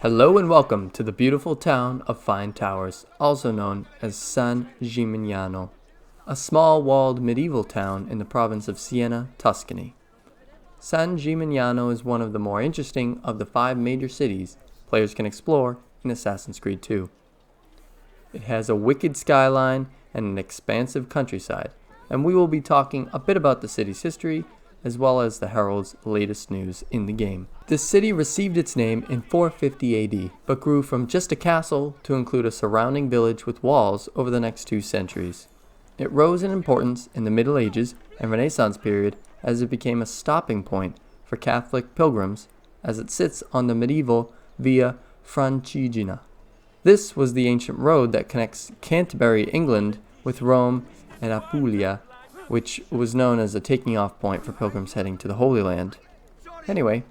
Hello and welcome to the beautiful town of Fine Towers, also known as San Gimignano, a small walled medieval town in the province of Siena, Tuscany. San Gimignano is one of the more interesting of the 5 major cities players can explore in Assassin's Creed 2. It has a wicked skyline and an expansive countryside, and we will be talking a bit about the city's history as well as the herald's latest news in the game. This city received its name in 450 AD, but grew from just a castle to include a surrounding village with walls over the next 2 centuries. It rose in importance in the Middle Ages and Renaissance period as it became a stopping point for Catholic pilgrims as it sits on the medieval Via Francigena. This was the ancient road that connects Canterbury, England with Rome and Apulia, which was known as a taking off point for pilgrims heading to the Holy Land. Anyway,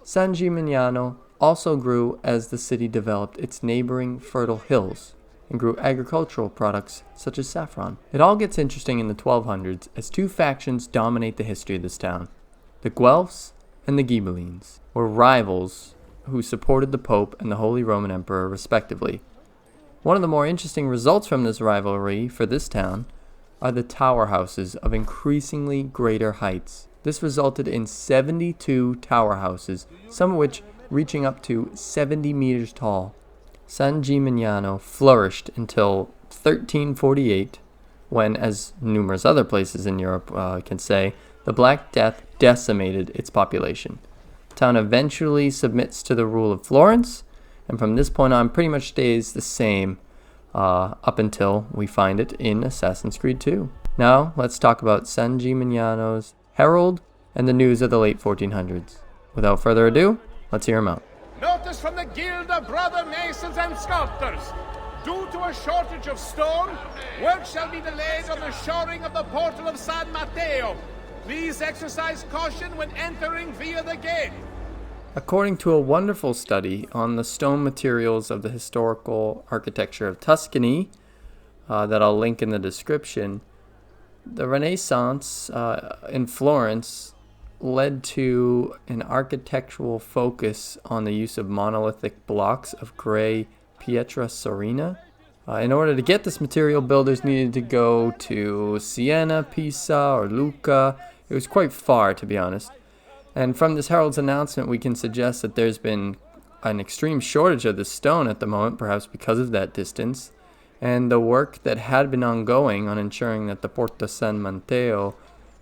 San Gimignano also grew as the city developed its neighboring fertile hills and grew agricultural products such as saffron. It all gets interesting in the 1200s as 2 factions dominate the history of this town. The Guelphs and the Ghibellines were rivals who supported the Pope and the Holy Roman Emperor respectively. One of the more interesting results from this rivalry for this town are the tower houses of increasingly greater heights. This resulted in 72 tower houses, some of which reaching up to 70 meters tall. San Gimignano flourished until 1348, when, as numerous other places in Europe can say, the Black Death decimated its population. The town eventually submits to the rule of Florence, and from this point on pretty much stays the same up until we find it in Assassin's Creed 2. Now, let's talk about San Gimignano's herald and the news of the late 1400s. Without further ado, let's hear him out. Notice from the Guild of Masons and Sculptors. Due to a shortage of stone, work shall be delayed on the shoring of the portal of San Matteo. Please exercise caution when entering via the gate. According to a wonderful study on the stone materials of the historical architecture of Tuscany, that I'll link in the description, the Renaissance in Florence led to an architectural focus on the use of monolithic blocks of gray pietra serena. In order to get this material, builders needed to go to Siena, Pisa, or Lucca. It was quite far, to be honest. And from this herald's announcement, we can suggest that there's been an extreme shortage of this stone at the moment, perhaps because of that distance. And the work that had been ongoing on ensuring that the Porta San Matteo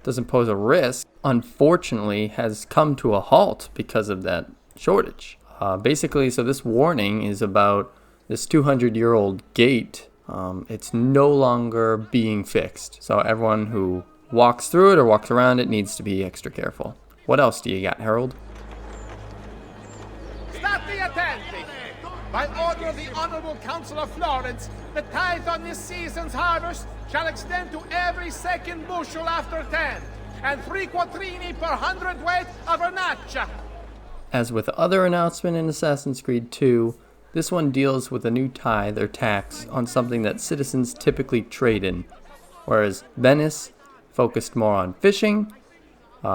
doesn't pose a risk, unfortunately, has come to a halt because of that shortage. Basically, so this warning is about this 200-year-old gate. It's no longer being fixed. So everyone who walks through it or walks around it needs to be extra careful. What else do you got, Herald? Stati attenti! By order of the Honorable Council of Florence, the tithe on this season's harvest shall extend to every second bushel after 10, and 3 quattrini per hundredweight of Vernaccia. As with other announcement in Assassin's Creed 2, this one deals with a new tithe or tax on something that citizens typically trade in, whereas Venice focused more on fishing.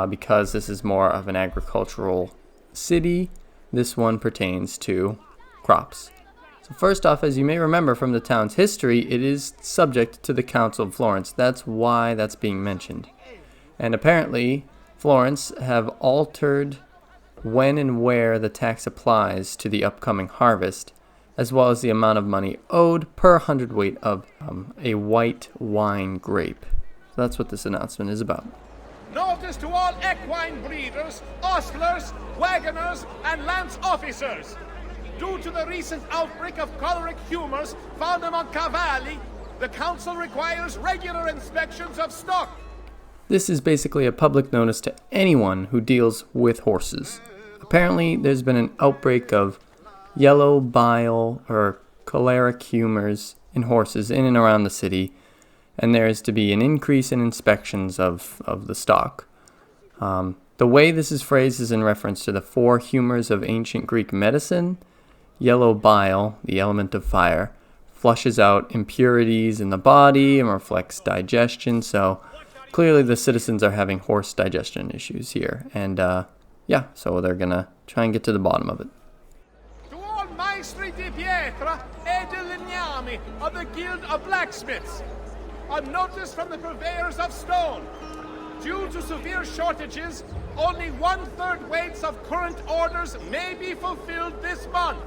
Because this is more of an agricultural city, this one pertains to crops. So first off, as you may remember from the town's history, it is subject to the Council of Florence. That's why that's being mentioned. And apparently, Florence have altered when and where the tax applies to the upcoming harvest, as well as the amount of money owed per hundredweight of a white wine grape. So that's what this announcement is about. Notice to all equine breeders, hostlers, wagoners, and lance officers. Due to the recent outbreak of choleric humors found among cavalli, the council requires regular inspections of stock. This is basically a public notice to anyone who deals with horses. Apparently, there's been an outbreak of yellow bile or choleric humors in horses in and around the city, and there is to be an increase in inspections of the stock. The way this is phrased is in reference to the 4 humors of ancient Greek medicine. Yellow bile, the element of fire, flushes out impurities in the body and reflects digestion, so clearly the citizens are having horse digestion issues here, and so they're gonna try and get to the bottom of it. To all maestri di pietra e di ligname of the Guild of Blacksmiths. A notice from the purveyors of stone. Due to severe shortages, only 1/3 weights of current orders may be fulfilled this month.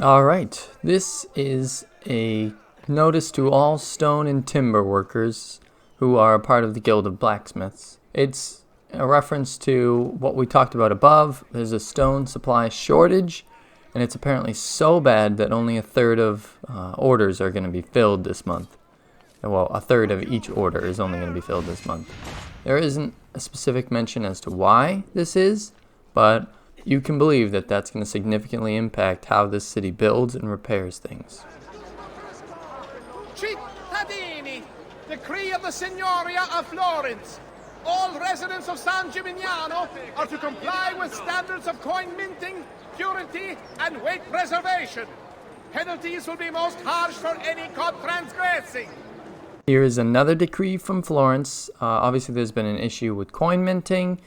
All right, this is a notice to all stone and timber workers who are a part of the Guild of Blacksmiths. It's a reference to what we talked about above. There's a stone supply shortage, and it's apparently so bad that only 1/3 of orders are going to be filled this month. Well, 1/3 of each order is only going to be filled this month. There isn't a specific mention as to why this is, but you can believe that that's going to significantly impact how this city builds and repairs things. Cittadini, decree of the Signoria of Florence. All residents of San Gimignano are to comply with standards of coin minting, purity, and weight preservation. Penalties will be most harsh for any caught transgressing. Here is another decree from Florence. Obviously, there's been an issue with coin minting,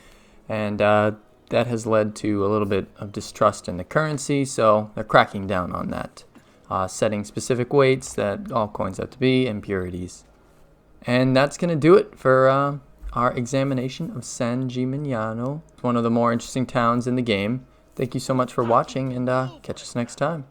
and that has led to a little bit of distrust in the currency, so they're cracking down on that, setting specific weights that all coins have to be, and purities. And that's going to do it for our examination of San Gimignano. It's one of the more interesting towns in the game. Thank you so much for watching, and catch us next time.